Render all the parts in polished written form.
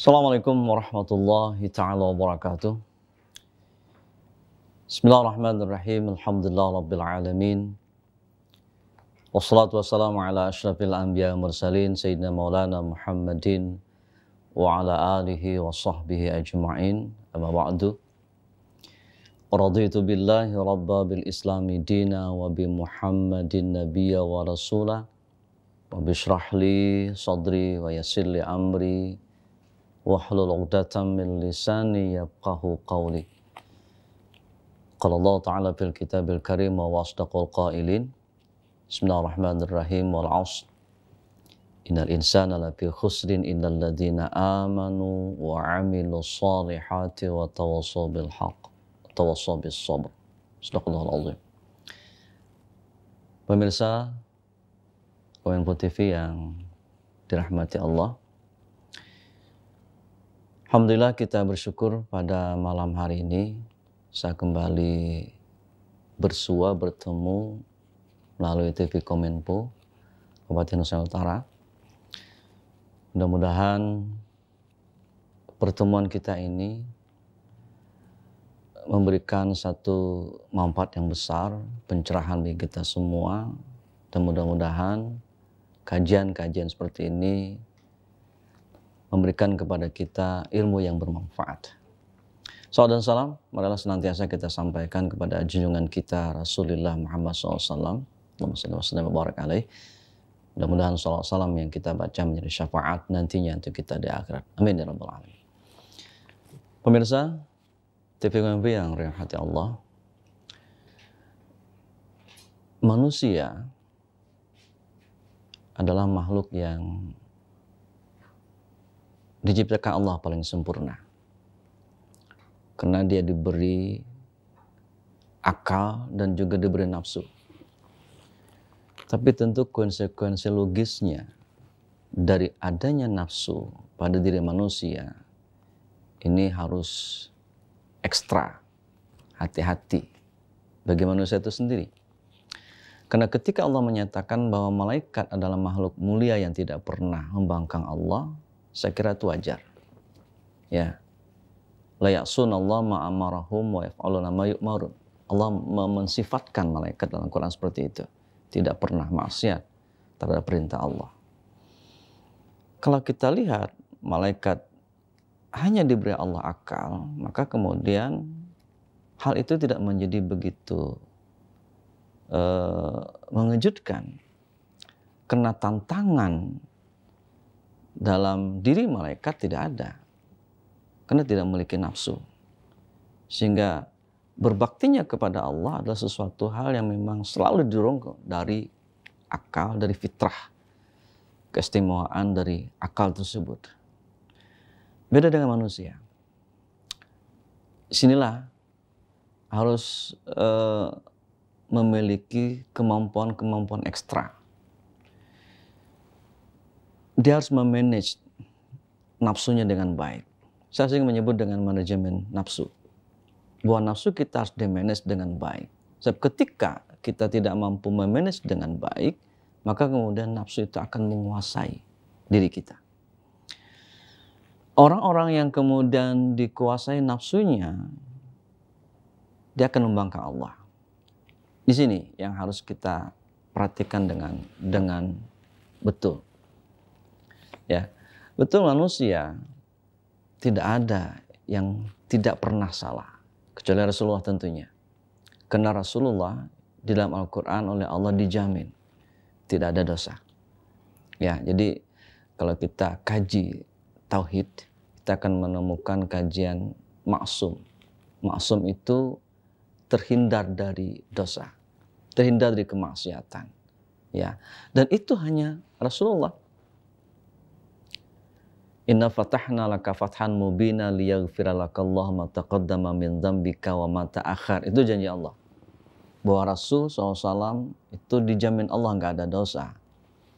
Assalamualaikum warahmatullahi ta'ala wabarakatuh. Bismillahirrahmanirrahim. Alhamdulillah rabbil alamin. Wassalatu wassalamu ala asyrafil anbiya mursalin Sayyidina maulana Muhammadin wa ala alihi wa sahbihi ajma'in. Amma ba'du. Raditu billahi rabba bil islami dina wa bi Muhammadin nabiyya wa rasulah. Wa bishrah li sadri wa yassir li amri wahlul 'uqdatam min lisani yafqahu qawli. Qala Allah Ta'ala fil kitabil karim wa asdaqul qailin. Bismillahirrahmanirrahim wal 'ashr. Innal insana lafi khusrin illal ladzina amanu wa 'amilus shalihati wa tawassaw bil haqq wa tawassaw bis sabr. Shadaqallahul 'azim. Pemirsa Kominfo TV yang dirahmati Allah, alhamdulillah kita bersyukur pada malam hari ini saya kembali bertemu melalui TV Kominfo Kabupaten Nusa Utara. Mudah-mudahan pertemuan kita ini memberikan satu manfaat yang besar, pencerahan bagi kita semua, dan mudah-mudahan kajian-kajian seperti ini memberikan kepada kita ilmu yang bermanfaat. Salam dan salam, marilah senantiasa kita sampaikan kepada junjungan kita Rasulullah Muhammad SAW. Allahumma shalli wa sallim wa barik alaih. Mudah-mudahan salam salam yang kita baca menjadi syafaat nantinya untuk kita di akhirat. Amin ya rabbal alamin. Pemirsa TV Kominfo yang dirahmati Allah, manusia adalah makhluk yang diciptakan Allah paling sempurna. Karena dia diberi akal dan juga diberi nafsu. Tapi tentu konsekuensi logisnya dari adanya nafsu pada diri manusia ini harus ekstra hati-hati bagi manusia itu sendiri. Karena ketika Allah menyatakan bahwa malaikat adalah makhluk mulia yang tidak pernah membangkang Allah, saya kira itu wajar. Ya. La ya'sunallah ma amarahum wa yaf'aluna ma yu'marun. Allah mensifatkan malaikat dalam Quran seperti itu. Tidak pernah maksiat terhadap perintah Allah. Kalau kita lihat malaikat hanya diberi Allah akal, maka kemudian hal itu tidak menjadi begitu mengejutkan. Karena tantangan dalam diri malaikat tidak ada. Karena tidak memiliki nafsu. Sehingga berbaktinya kepada Allah adalah sesuatu hal yang memang selalu didorong dari akal, dari fitrah. Keistimewaan dari akal tersebut. Beda dengan manusia. Sinilah harus memiliki kemampuan-kemampuan ekstra. Dia harus memanage nafsunya dengan baik. Saya sering menyebut dengan manajemen nafsu. Bahwa nafsu kita harus dimanage dengan baik. Sebab ketika kita tidak mampu memanage dengan baik, maka kemudian nafsu itu akan menguasai diri kita. Orang-orang yang kemudian dikuasai nafsunya, dia akan membangkang Allah. Di sini yang harus kita perhatikan dengan betul. Ya, betul manusia tidak ada yang tidak pernah salah, kecuali Rasulullah tentunya. Karena Rasulullah di dalam Al-Quran oleh Allah dijamin tidak ada dosa. Ya, jadi kalau kita kaji tauhid, kita akan menemukan kajian maksum. Maksum itu terhindar dari dosa, terhindar dari kemaksiatan. Ya, dan itu hanya Rasulullah. Inna fatahna laka fathan mubina liyaghfira lakallahu ma taqaddama min dzambika wa ma ta'akhkhar. Itu janji Allah. Bahwa Rasul SAW itu dijamin Allah nggak ada dosa.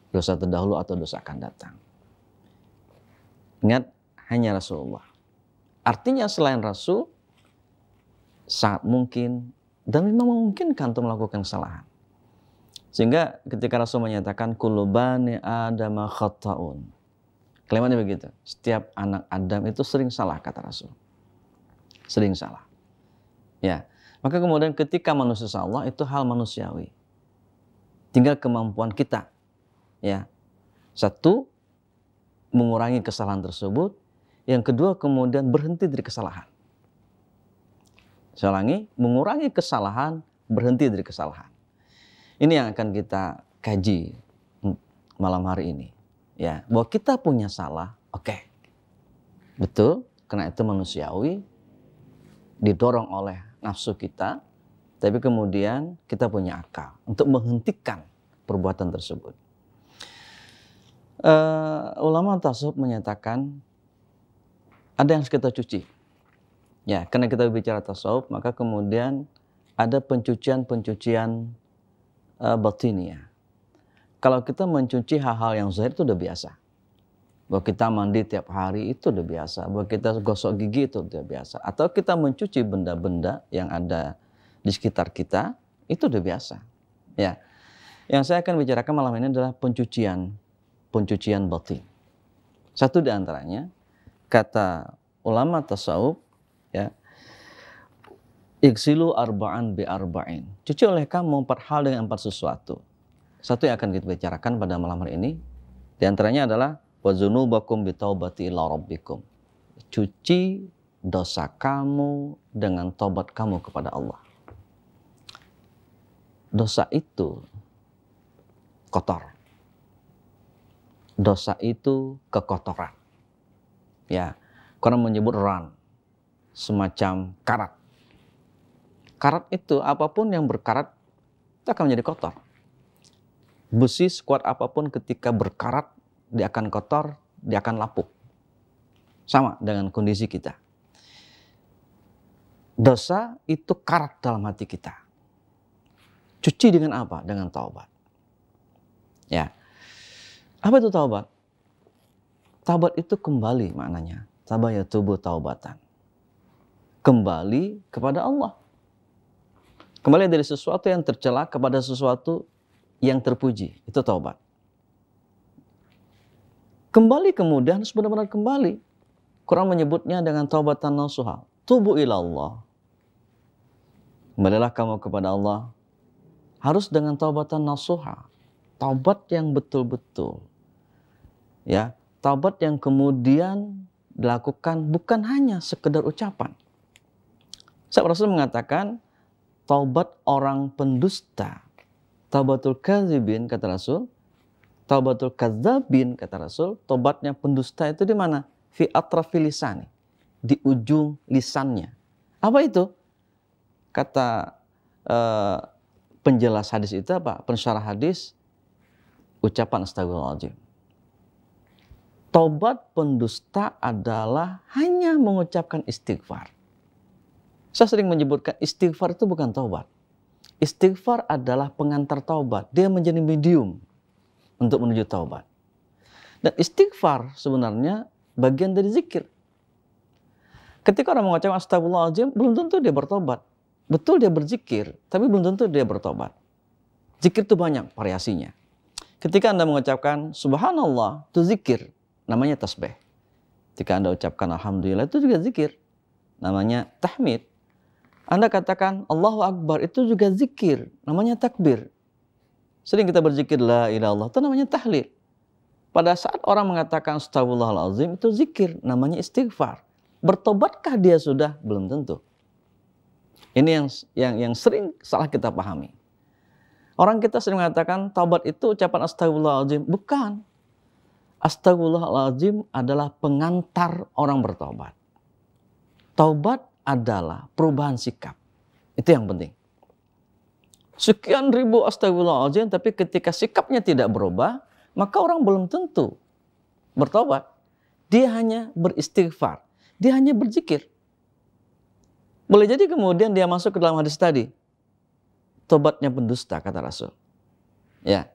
Dosa terdahulu atau dosa akan datang. Ingat, hanya Rasulullah. Artinya selain Rasul, sangat mungkin dan memang memungkinkan untuk melakukan kesalahan. Sehingga ketika Rasul menyatakan kullu bani adama khata'un, Kalimatnya begitu. Setiap anak Adam itu sering salah, kata Rasul. Sering salah. Ya. Maka kemudian ketika manusia salah, itu hal manusiawi. Tinggal kemampuan kita. Ya. Satu, mengurangi kesalahan tersebut. Yang kedua, kemudian berhenti dari kesalahan. Saya ulangi, mengurangi kesalahan, berhenti dari kesalahan. Ini yang akan kita kaji malam hari ini. Ya, bahwa kita punya salah, oke. Betul, karena itu manusiawi, didorong oleh nafsu kita, tapi kemudian kita punya akal untuk menghentikan perbuatan tersebut. Ulama tasawuf menyatakan ada yang harus kita cuci. Ya, karena kita bicara tasawuf, maka kemudian ada pencucian-pencucian batiniah. Kalau kita mencuci hal-hal yang zahir itu udah biasa. Bahwa kita mandi tiap hari itu udah biasa. Bahwa kita gosok gigi itu udah biasa. Atau kita mencuci benda-benda yang ada di sekitar kita, itu udah biasa. Ya. Yang saya akan bicarakan malam ini adalah pencucian batin. Satu di antaranya, kata ulama tasawuf, ya, ighsilu arba'an bi arba'in. Cuci oleh kamu 4 hal dengan 4 sesuatu. Satu yang akan kita bicarakan pada malam hari ini, di antaranya adalah wa dzunubakum bi taubati ila rabbikum. Cuci dosa kamu dengan taubat kamu kepada Allah. Dosa itu kotor. Dosa itu kekotoran. Ya, Quran menyebut ran, semacam karat. Karat itu apapun yang berkarat itu akan menjadi kotor. Besi sekuat apapun ketika berkarat, dia akan kotor, dia akan lapuk. Sama dengan kondisi kita. Dosa itu karat dalam hati kita. Cuci dengan apa? Dengan taubat. Ya. Apa itu taubat? Taubat itu kembali maknanya. Taubat ya tubuh taubatan. Kembali kepada Allah. Kembali dari sesuatu yang tercela kepada sesuatu yang terpuji, itu taubat. Kembali kemudian harus benar-benar kembali. Quran menyebutnya dengan taubatan nasuha. Tubu ilallah. Kembalilah kamu kepada Allah. Harus dengan taubatan nasuha. Taubat yang betul-betul. Ya, taubat yang kemudian dilakukan bukan hanya sekedar ucapan. Rasul mengatakan, taubat orang pendusta, taubatul kadzibin, kata Rasul. Taubatul kadzabin, kata Rasul. Taubatnya pendusta itu di mana? Fi atrafil lisani. Di ujung lisannya. Apa itu? Kata penjelas hadis itu apa? Pensyarah hadis, ucapan astagfirullahaladzim. Taubat pendusta adalah hanya mengucapkan istighfar. Saya sering menyebutkan istighfar itu bukan taubat. Istighfar adalah pengantar taubat. Dia menjadi medium untuk menuju taubat. Dan istighfar sebenarnya bagian dari zikir. Ketika orang mengucapkan astagfirullahaladzim, belum tentu dia bertobat. Betul dia berzikir, tapi belum tentu dia bertobat. Zikir itu banyak variasinya. Ketika Anda mengucapkan subhanallah, itu zikir. Namanya tasbih. Ketika Anda ucapkan alhamdulillah, itu juga zikir. Namanya tahmid. Anda katakan Allahu Akbar, itu juga zikir, namanya takbir. Sering kita berzikir la ilaha illallah, itu namanya tahlil. Pada saat orang mengatakan astagfirullahaladzim, itu zikir, namanya istighfar. Bertobatkah dia sudah? Belum tentu. Ini yang sering salah kita pahami. Orang kita sering mengatakan taubat itu ucapan astagfirullahaladzim. Bukan. Astagfirullahaladzim adalah pengantar orang bertobat. Taubat adalah perubahan sikap. Itu yang penting. Sekian ribu astagfirullahaladzim, tapi ketika sikapnya tidak berubah, maka orang belum tentu bertobat. Dia hanya beristighfar. Dia hanya berzikir. Boleh jadi kemudian dia masuk ke dalam hadis tadi. Tobatnya pendusta, kata Rasul. Ya.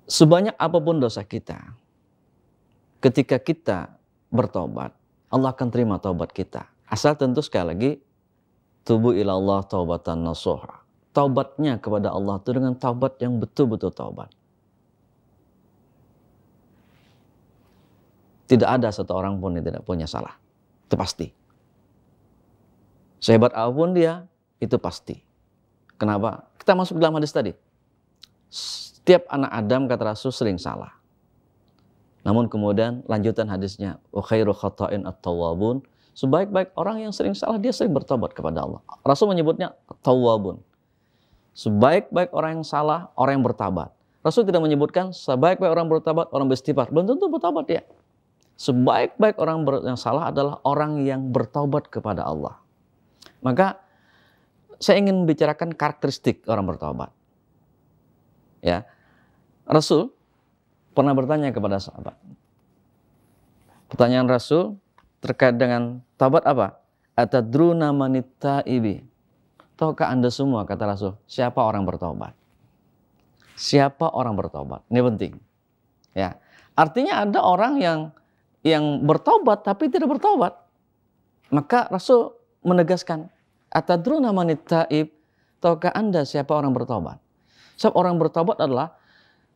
Sebanyak apapun dosa kita, ketika kita bertobat, Allah akan terima taubat kita. Asal tentu sekali lagi, tubu ilallah taubatan nasuha. Taubatnya kepada Allah itu dengan taubat yang betul-betul taubat. Tidak ada satu orang pun yang tidak punya salah. Itu pasti. Sehebat apapun dia, itu pasti. Kenapa? Kita masuk dalam hadis tadi. Setiap anak Adam, kata Rasul, sering salah. Namun kemudian lanjutan hadisnya, wa khairu khata'in at-tawwabun. Sebaik-baik orang yang sering salah, dia sering bertobat kepada Allah. Rasul menyebutnya tawwabun. Sebaik-baik orang yang salah, orang yang bertobat. Rasul tidak menyebutkan sebaik-baik orang bertobat, orang beristighfar. Belum tentu bertobat dia. Sebaik-baik orang yang salah adalah orang yang bertaubat kepada Allah. Maka saya ingin bicarakan karakteristik orang bertaubat. Ya, Rasul pernah bertanya kepada sahabat. Pertanyaan Rasul terkait dengan taubat apa? Atadruna manit taibi. Tahukah Anda semua, kata Rasul, siapa orang bertaubat? Siapa orang bertaubat? Ini penting. Ya, artinya ada orang yang bertaubat tapi tidak bertaubat. Maka Rasul menegaskan, atadruna manit taib, tahukah Anda siapa orang bertaubat? Sebab orang bertaubat adalah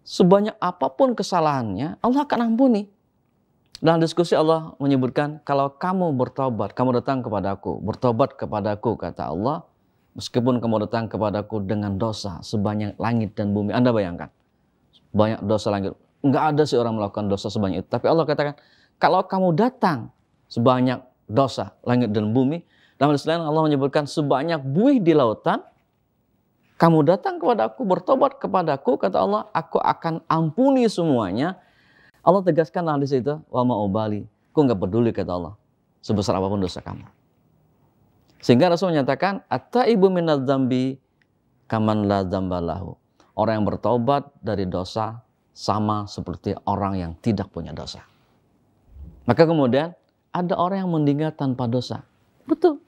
sebanyak apapun kesalahannya, Allah akan ampuni. Dalam diskusi Allah menyebutkan, kalau kamu bertaubat, kamu datang kepadaku, bertobat kepadaku, kata Allah, meskipun kamu datang kepadaku dengan dosa sebanyak langit dan bumi. Anda bayangkan, banyak dosa langit. Enggak ada sih orang melakukan dosa sebanyak itu. Tapi Allah katakan, kalau kamu datang sebanyak dosa langit dan bumi, dalam hadis lain Allah menyebutkan sebanyak buih di lautan, kamu datang kepadaku, bertobat kepadaku, kata Allah, aku akan ampuni semuanya. Allah tegaskan dalam hadis itu, wa ma'ubali, aku enggak peduli, kata Allah, sebesar apapun dosa kamu. Sehingga Rasul menyatakan, at-taibu minadz dzambi kaman la dzambalahu. Orang yang bertobat dari dosa sama seperti orang yang tidak punya dosa. Maka kemudian ada orang yang meninggal tanpa dosa. Betul.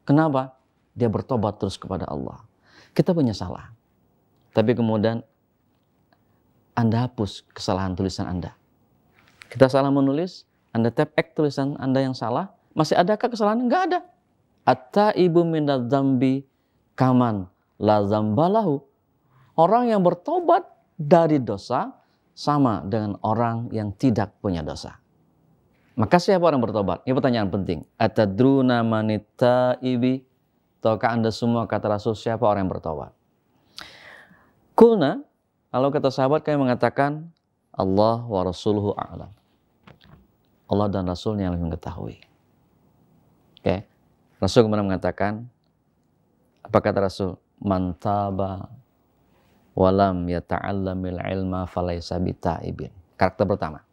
Kenapa? Dia bertobat terus kepada Allah. Kita punya salah. Tapi kemudian Anda hapus kesalahan tulisan Anda. Kita salah menulis, Anda tap X tulisan Anda yang salah. Masih adakah kesalahan? Enggak ada. At-taibu minadz dzambi kaman la dzambalahu. Orang yang bertobat dari dosa sama dengan orang yang tidak punya dosa. Maka siapa orang bertobat? Ini pertanyaan penting. Atadruna manit taibi? Tahukah Anda semua, kata Rasul, siapa orang yang bertobat? Kulna, kalau kata sahabat kami mengatakan, Allah wa rasuluhu a'lam. Allah dan Rasulnya yang lebih mengetahui. Oke. Rasul kemudian mengatakan, apa kata Rasul? Man taba walam yata'allamil ilma falaysa bitaibin. Karakter pertama.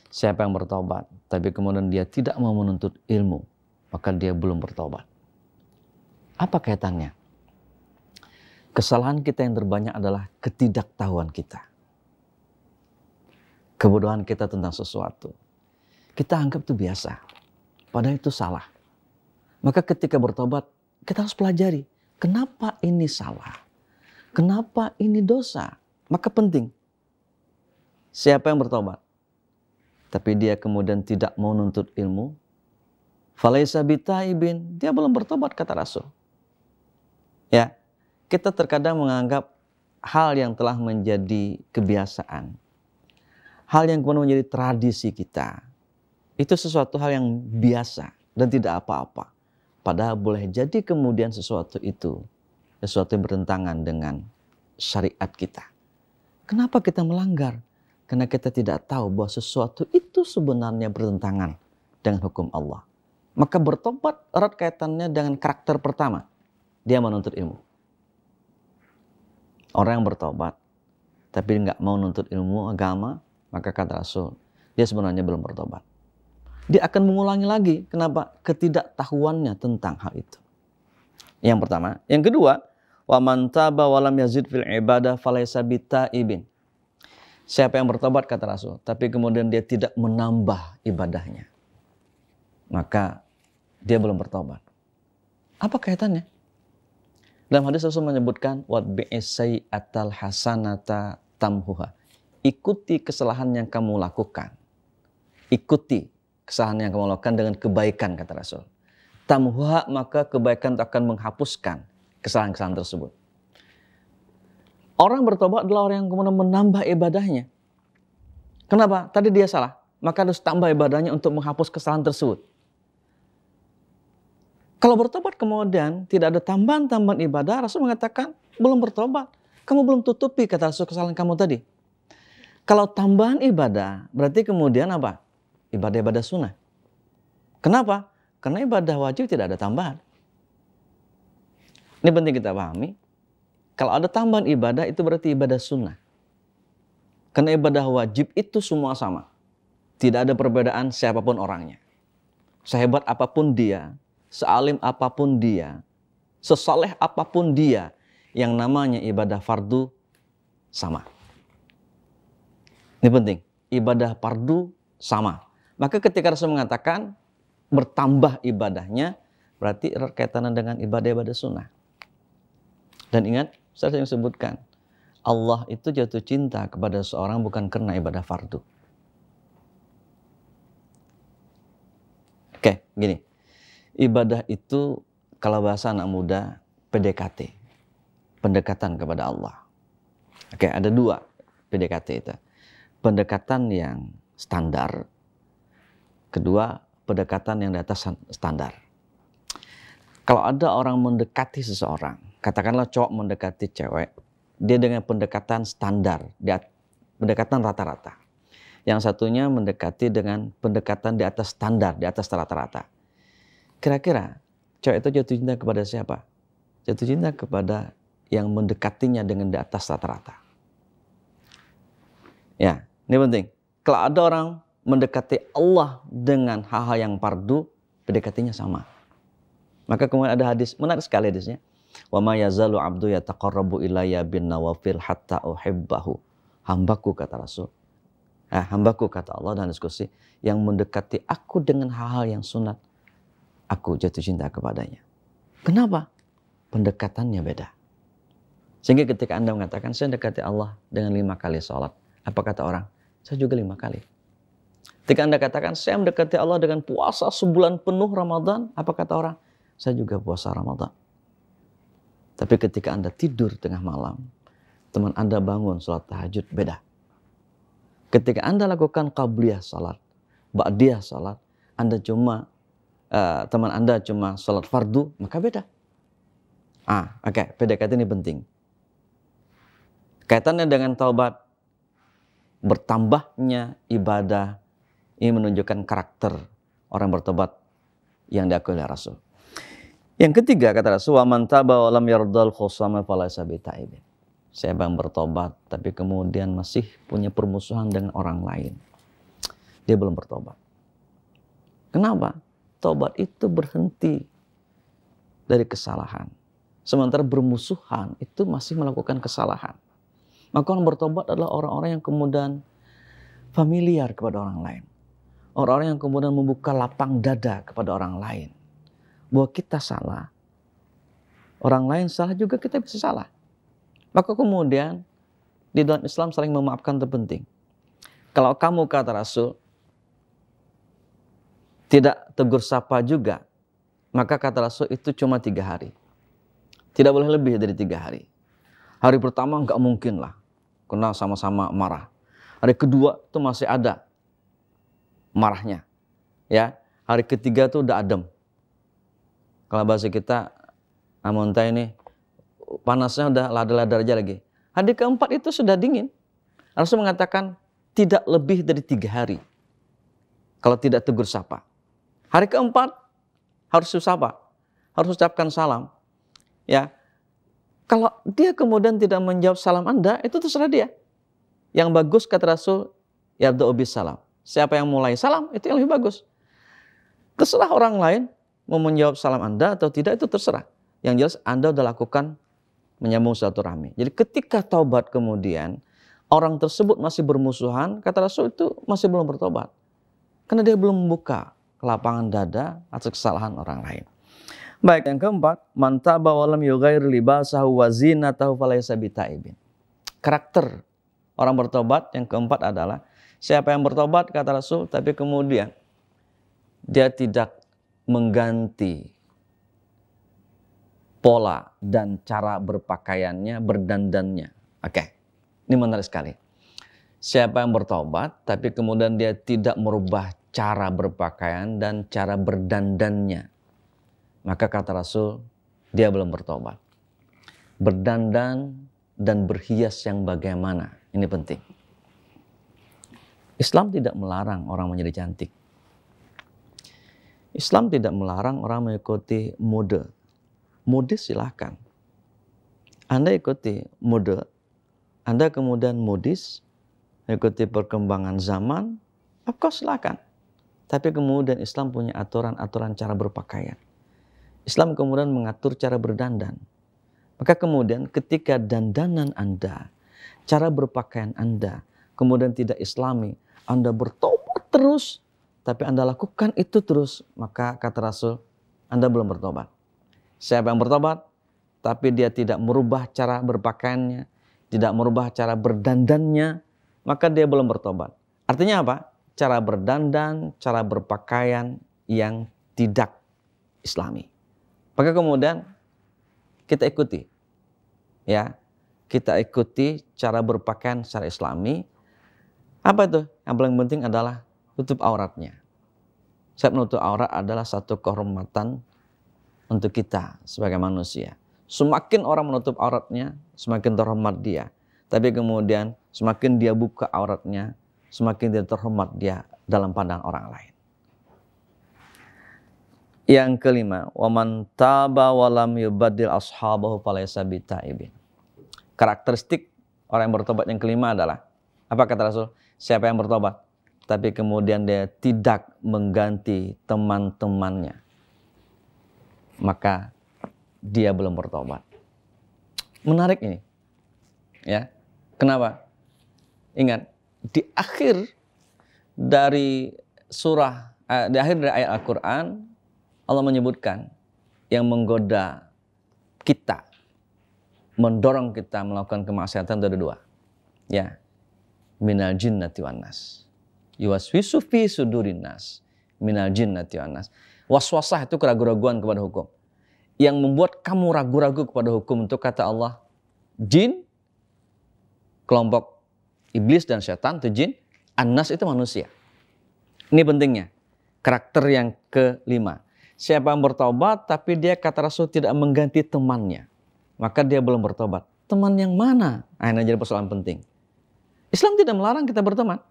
Siapa yang bertobat, tapi kemudian dia tidak mau menuntut ilmu, maka dia belum bertobat. Apa kaitannya? Kesalahan kita yang terbanyak adalah ketidaktahuan kita. Kebodohan kita tentang sesuatu. Kita anggap itu biasa, padahal itu salah. Maka ketika bertobat, kita harus pelajari, kenapa ini salah? Kenapa ini dosa? Maka penting, siapa yang bertobat, tapi dia kemudian tidak mau nuntut ilmu, falaysa bitaibin, dia belum bertobat, kata Rasul. Ya, kita terkadang menganggap hal yang telah menjadi kebiasaan, hal yang kemudian menjadi tradisi kita, itu sesuatu hal yang biasa dan tidak apa-apa. Padahal boleh jadi kemudian sesuatu itu, sesuatu yang bertentangan dengan syariat kita. Kenapa kita melanggar? Karena kita tidak tahu bahwa sesuatu itu sebenarnya bertentangan dengan hukum Allah. Maka bertobat erat kaitannya dengan karakter pertama. Dia menuntut ilmu. Orang yang bertobat, tapi nggak mau nuntut ilmu agama, maka kata Rasul, dia sebenarnya belum bertobat. Dia akan mengulangi lagi. Kenapa? Ketidaktahuannya tentang hal itu. Yang pertama. Yang kedua, wa man taba wa lam yazid fil ibadah falaysa bitaibin. Siapa yang bertobat, kata Rasul, tapi kemudian dia tidak menambah ibadahnya, maka dia belum bertobat. Apa kaitannya? Dalam hadis Rasul menyebutkan watbi'isai atal hasanata tamhuha. Ikuti kesalahan yang kamu lakukan. Ikuti kesalahan yang kamu lakukan dengan kebaikan, kata Rasul. Tamhuha, maka kebaikan akan menghapuskan kesalahan-kesalahan tersebut. Orang bertobat adalah orang yang kemudian menambah ibadahnya. Kenapa? Tadi dia salah. maka harus tambah ibadahnya untuk menghapus kesalahan tersebut. Kalau bertobat kemudian tidak ada tambahan-tambahan ibadah, Rasul mengatakan belum bertobat. Kamu belum tutupi, kata Rasul, kesalahan kamu tadi. Kalau tambahan ibadah, berarti kemudian apa? Ibadah-ibadah sunnah. Kenapa? Karena ibadah wajib tidak ada tambahan. Ini penting kita pahami. Kalau ada tambahan ibadah, itu berarti ibadah sunnah. Karena ibadah wajib itu semua sama. Tidak ada perbedaan siapapun orangnya. Sehebat apapun dia, sealim apapun dia, sesaleh apapun dia, yang namanya ibadah fardu sama. Ini penting, ibadah fardu sama. Maka ketika Rasul mengatakan bertambah ibadahnya, berarti erat kaitannya dengan ibadah-ibadah sunnah. Dan ingat, saya sering sebutkan, Allah itu jatuh cinta kepada seorang bukan karena ibadah fardu. Oke, gini. Ibadah itu kalau bahasa anak muda PDKT. Pendekatan kepada Allah. Oke, ada dua PDKT itu. Pendekatan yang standar. Kedua, pendekatan yang di atas standar. Kalau ada orang mendekati seseorang, katakanlah cowok mendekati cewek, dia dengan pendekatan standar, pendekatan rata-rata. Yang satunya mendekati dengan pendekatan di atas standar, di atas rata-rata. Kira-kira cewek itu jatuh cinta kepada siapa? Jatuh cinta kepada yang mendekatinya dengan di atas rata-rata. Ya, ini penting. Kalau ada orang mendekati Allah dengan hal-hal yang fardu, pendekatinya sama. Maka kemudian ada hadis, menarik sekali hadisnya. Wa ma yazalu abdu yataqarrabu ilayya bin nawafil hatta uhibbahu. Hambaku, kata Rasul. Hambaku, kata Allah dalam diskusi, yang mendekati aku dengan hal-hal yang sunat, aku jatuh cinta kepadanya. Kenapa? Pendekatannya beda. Sehingga ketika Anda mengatakan, saya mendekati Allah dengan 5 kali sholat. Apa kata orang? Saya juga 5 kali. Ketika Anda katakan, saya mendekati Allah dengan puasa sebulan penuh Ramadan. Apa kata orang? Saya juga puasa Ramadan. Tapi ketika Anda tidur tengah malam, teman Anda bangun sholat tahajud, beda. Ketika Anda lakukan qabliyah sholat, ba'diyah sholat, teman Anda cuma sholat fardu, maka beda. Oke, PDKT ini penting. Kaitannya dengan taubat, bertambahnya ibadah, ini menunjukkan karakter orang bertobat yang diakui oleh Rasul. Yang ketiga, kata Rasul, wa man taba wa lam yardal khusama falaysa bitaibin. Siapa yang bertobat tapi kemudian masih punya permusuhan dengan orang lain, dia belum bertobat. Kenapa? Tobat itu berhenti dari kesalahan. Sementara bermusuhan itu masih melakukan kesalahan. Maka orang bertobat adalah orang-orang yang kemudian familiar kepada orang lain. Orang-orang yang kemudian membuka lapang dada kepada orang lain. Bahwa kita salah, orang lain salah juga, kita bisa salah. Maka kemudian di dalam Islam saling memaafkan itu penting. Kalau kamu, kata Rasul, tidak tegur sapa juga, maka kata Rasul itu cuma 3 hari. Tidak boleh lebih dari 3 hari. Hari pertama nggak mungkin lah, karena sama-sama marah. Hari kedua itu masih ada marahnya. Ya, hari ketiga itu udah adem. Kalau bahasa kita, namun ini panasnya udah lada-lada aja lagi. Hari keempat itu sudah dingin. Rasul mengatakan tidak lebih dari 3 hari. Kalau tidak tegur sapa. Hari keempat harus sapa, harus ucapkan salam. Ya, kalau dia kemudian tidak menjawab salam Anda, itu terserah dia. Yang bagus, kata Rasul, yabda'u bis salam. Siapa yang mulai salam, itu yang lebih bagus. Terserah orang lain mau menjawab salam Anda atau tidak, itu terserah. Yang jelas Anda sudah lakukan menyambung silaturahmi. Jadi ketika taubat kemudian orang tersebut masih bermusuhan, kata Rasul itu masih belum bertobat. Karena dia belum membuka kelapangan dada atas kesalahan orang lain. Baik, yang keempat, man taba wa lam yughayyir libasahu wa zinatahu falaysa bitaibin. Karakter orang bertobat yang keempat adalah siapa yang bertobat, kata Rasul, tapi kemudian dia tidak mengganti pola dan cara berpakaiannya, berdandannya. Oke, ini menarik sekali. Siapa yang bertobat, tapi kemudian dia tidak merubah cara berpakaian dan cara berdandannya, maka kata Rasul, dia belum bertobat. Berdandan dan berhias yang bagaimana, ini penting. Islam tidak melarang orang menjadi cantik. Islam tidak melarang orang mengikuti mode. Mode silahkan. Anda ikuti mode, Anda kemudian modis, ikuti perkembangan zaman, of course silakan. Tapi kemudian Islam punya aturan-aturan cara berpakaian. Islam kemudian mengatur cara berdandan. Maka kemudian ketika dandanan Anda, cara berpakaian Anda, kemudian tidak Islami, Anda bertobat terus, tapi Anda lakukan itu terus, maka kata Rasul, Anda belum bertobat. Siapa yang bertobat, tapi dia tidak merubah cara berpakaiannya, tidak merubah cara berdandannya, maka dia belum bertobat. Artinya apa? Cara berdandan, cara berpakaian yang tidak Islami. Maka kemudian kita ikuti, ya, kita ikuti cara berpakaian secara Islami. Apa itu? Yang paling penting adalah tutup auratnya. Saya menutup aurat adalah satu kehormatan untuk kita sebagai manusia. Semakin orang menutup auratnya, semakin terhormat dia. Tapi kemudian semakin dia buka auratnya, semakin dia terhormat dia dalam pandangan orang lain. Yang kelima, waman taba walam yubaddil ashabahu falaysa bitaibin. Karakteristik orang yang bertobat yang kelima adalah, apa kata Rasul? Siapa yang bertobat tapi kemudian dia tidak mengganti teman-temannya, maka dia belum bertobat. Menarik ini. Ya. Kenapa? Ingat, di akhir dari di akhir dari ayat Al-Quran, Allah menyebutkan yang menggoda kita, mendorong kita melakukan kemaksiatan ada dua. Ya. Minal jinnati wan nas. Yuwaswisu fi sudurin nas. Minal jinnati wan nas. Waswasah itu keraguan-raguan kepada hukum. Yang membuat kamu ragu-ragu kepada hukum itu kata Allah, jin, kelompok iblis dan setan itu jin, an-nas itu manusia. Ini pentingnya. Karakter yang kelima. Siapa yang bertobat tapi dia kata Rasul tidak mengganti temannya, maka dia belum bertobat. Teman yang mana? Nah, ini jadi persoalan penting. Islam tidak melarang kita berteman.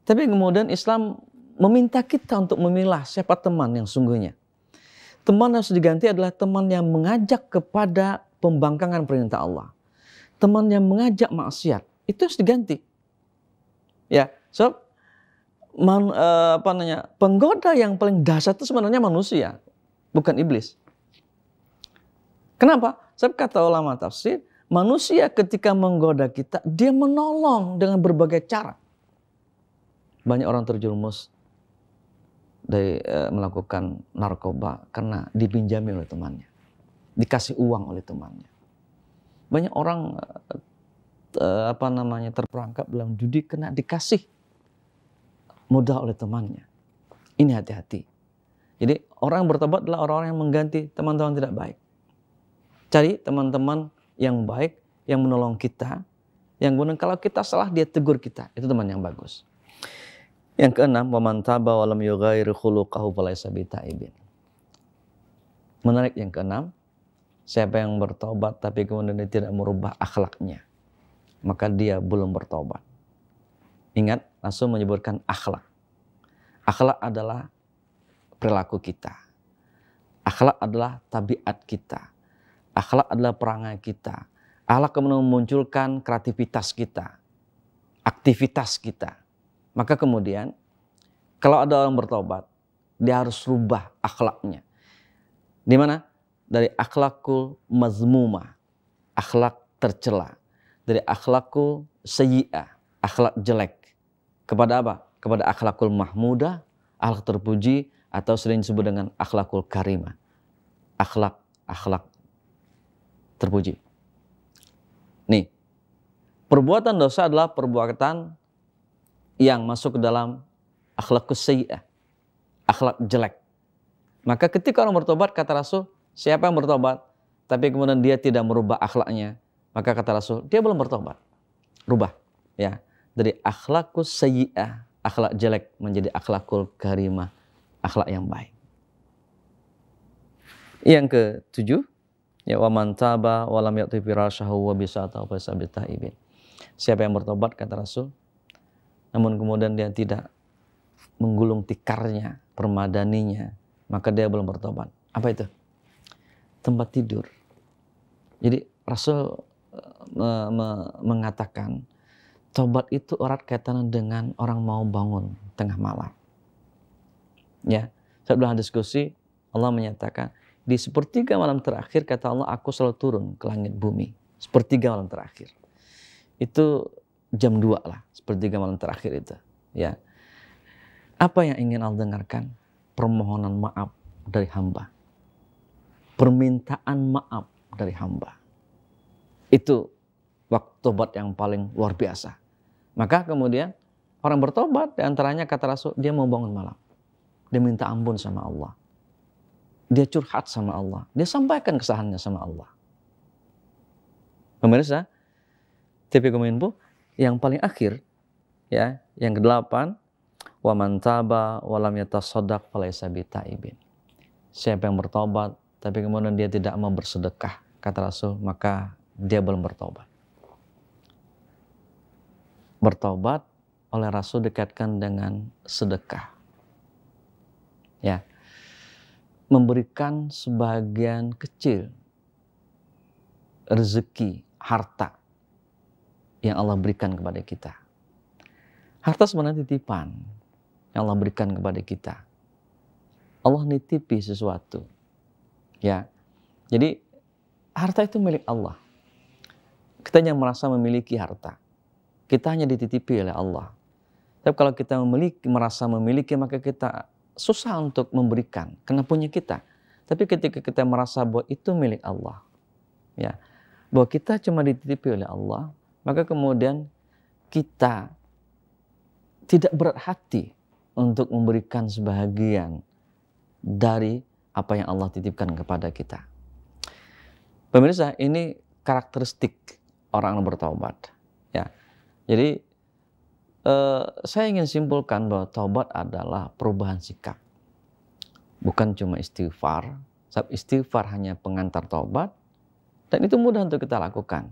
Tapi kemudian Islam meminta kita untuk memilah siapa teman yang sungguhnya. Teman yang harus diganti adalah teman yang mengajak kepada pembangkangan perintah Allah. Teman yang mengajak maksiat, itu harus diganti. Ya, so penggoda yang paling dahsyat itu sebenarnya manusia, bukan iblis. Kenapa? Sebab kata ulama tafsir, manusia ketika menggoda kita, dia menolong dengan berbagai cara. Banyak orang terjerumus dari melakukan narkoba karena dipinjami oleh temannya, dikasih uang oleh temannya. Banyak orang terperangkap dalam judi karena dikasih modal oleh temannya. Ini hati-hati. Jadi orang yang bertobat adalah orang-orang yang mengganti teman-teman tidak baik. Cari teman-teman yang baik, yang menolong kita, yang kemudian kalau kita salah dia tegur kita. Itu teman yang bagus. Yang keenam, waman taba walam yughayyir khuluqahu falaysa bitaibin. Menarik yang keenam, siapa yang bertobat tapi kemudian dia tidak merubah akhlaknya, maka dia belum bertobat. Ingat, Rasul menyebutkan akhlak. Akhlak adalah perilaku kita. Akhlak adalah tabiat kita. Akhlak adalah perangai kita. Akhlak kemudian memunculkan kreativitas kita, aktivitas kita. Maka kemudian kalau ada orang bertobat, dia harus rubah akhlaknya. Di mana? Dari akhlakul mazmumah, akhlak tercela. Dari akhlakul sayyi'ah, akhlak jelek. Kepada apa? Kepada akhlakul mahmudah, akhlak terpuji, atau sering disebut dengan akhlakul karimah. Akhlak terpuji. Nih, perbuatan dosa adalah perbuatan yang masuk ke dalam akhlakus sayyi'ah, akhlak jelek. Maka ketika orang bertobat, kata Rasul, siapa yang bertobat tapi kemudian dia tidak merubah akhlaknya, maka kata Rasul, dia belum bertobat. Rubah, ya. dari akhlakus sayyi'ah, akhlak jelek menjadi akhlakul karimah, akhlak yang baik. Yang ketujuh, ya wa man taba wa lam ya'ti firasyahu wa bisata fa sabitaibin. Siapa yang bertobat kata Rasul, namun kemudian dia tidak menggulung tikarnya, permadaninya, maka dia belum bertobat. Apa itu? Tempat tidur. Jadi Rasul mengatakan tobat itu erat kaitannya dengan orang mau bangun tengah malam. Ya, saat dalam diskusi Allah menyatakan di sepertiga malam terakhir kata Allah aku selalu turun ke langit bumi. Sepertiga malam terakhir. Itu jam 2 lah, sepertiga malam terakhir itu. Ya. Apa yang ingin Allah dengarkan? Permohonan maaf dari hamba. Permintaan maaf dari hamba. Itu waktu tobat yang paling luar biasa. Maka kemudian orang bertobat, diantaranya kata Rasul, dia mau bangun malam. Dia minta ampun sama Allah. Dia curhat sama Allah. Dia sampaikan kesalahannya sama Allah. Pemirsa, TV Kominfo yang paling akhir, ya, yang ke-8, wa man taba wa lam yatasaddaq falaysa bitaibin. Siapa yang bertobat tapi kemudian dia tidak mau bersedekah, kata Rasul, maka dia belum bertobat. Bertobat oleh Rasul dikaitkan dengan sedekah. Ya. Memberikan sebagian kecil rezeki, harta yang Allah berikan kepada kita. Harta sebenarnya titipan yang Allah berikan kepada kita. Allah nitipi sesuatu. Ya. Jadi harta itu milik Allah. Kita yang merasa memiliki harta. Kita hanya dititipi oleh Allah. Tapi kalau kita merasa memiliki, maka kita susah untuk memberikan karena punya kita. Tapi ketika kita merasa bahwa itu milik Allah, ya, bahwa kita cuma dititipi oleh Allah, maka kemudian kita tidak berat hati untuk memberikan sebahagian dari apa yang Allah titipkan kepada kita. Pemirsa, ini karakteristik orang yang bertaubat. Ya. Jadi saya ingin simpulkan bahwa taubat adalah perubahan sikap. Bukan cuma istighfar. Sebab istighfar hanya pengantar taubat. Dan itu mudah untuk kita lakukan.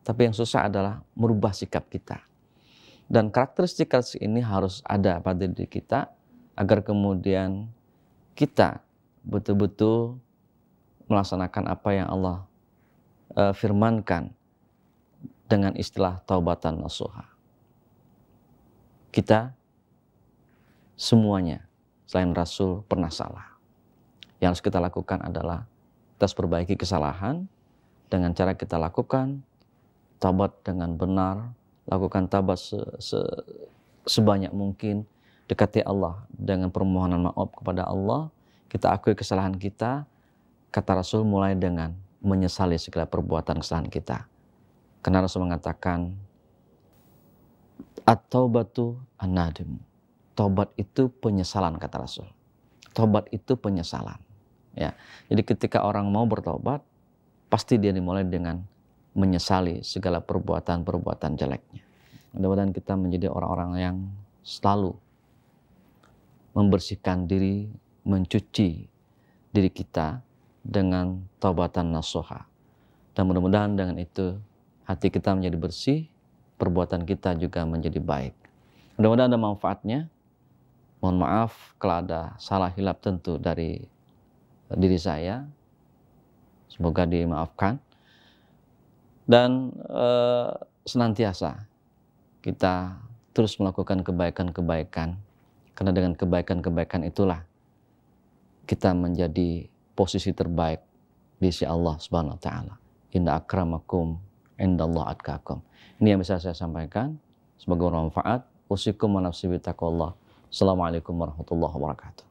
Tapi yang susah adalah merubah sikap kita. Dan karakteristik ini harus ada pada diri kita. Agar kemudian kita betul-betul melaksanakan apa yang Allah firmankan. Dengan istilah taubatan nasuha. Kita semuanya selain Rasul pernah salah. Yang harus kita lakukan adalah kita harus perbaiki kesalahan dengan cara kita lakukan taubat dengan benar, lakukan taubat sebanyak mungkin, dekati Allah dengan permohonan maaf kepada Allah, kita akui kesalahan kita, kata Rasul mulai dengan menyesali segala perbuatan kesalahan kita. Karena Rasul mengatakan at-taubatu an-nadim. Taubat itu penyesalan, kata Rasul. Taubat itu penyesalan. Ya. Jadi ketika orang mau bertobat, pasti dia dimulai dengan menyesali segala perbuatan-perbuatan jeleknya. Mudah-mudahan kita menjadi orang-orang yang selalu membersihkan diri, mencuci diri kita dengan taubatan nasuha. Dan mudah-mudahan dengan itu hati kita menjadi bersih, perbuatan kita juga menjadi baik. Mudah-mudahan ada manfaatnya. Mohon maaf kalau ada salah hilap tentu dari diri saya. Semoga dimaafkan. Dan senantiasa kita terus melakukan kebaikan-kebaikan. Karena dengan kebaikan-kebaikan itulah kita menjadi posisi terbaik di sisi Allah Subhanahu wa taala. Inna akramakum indallah atqakum. Ini yang bisa saya sampaikan. Semoga bermanfaat. Usikum wa nafsi bittaqwallah. Assalamualaikum warahmatullahi wabarakatuh.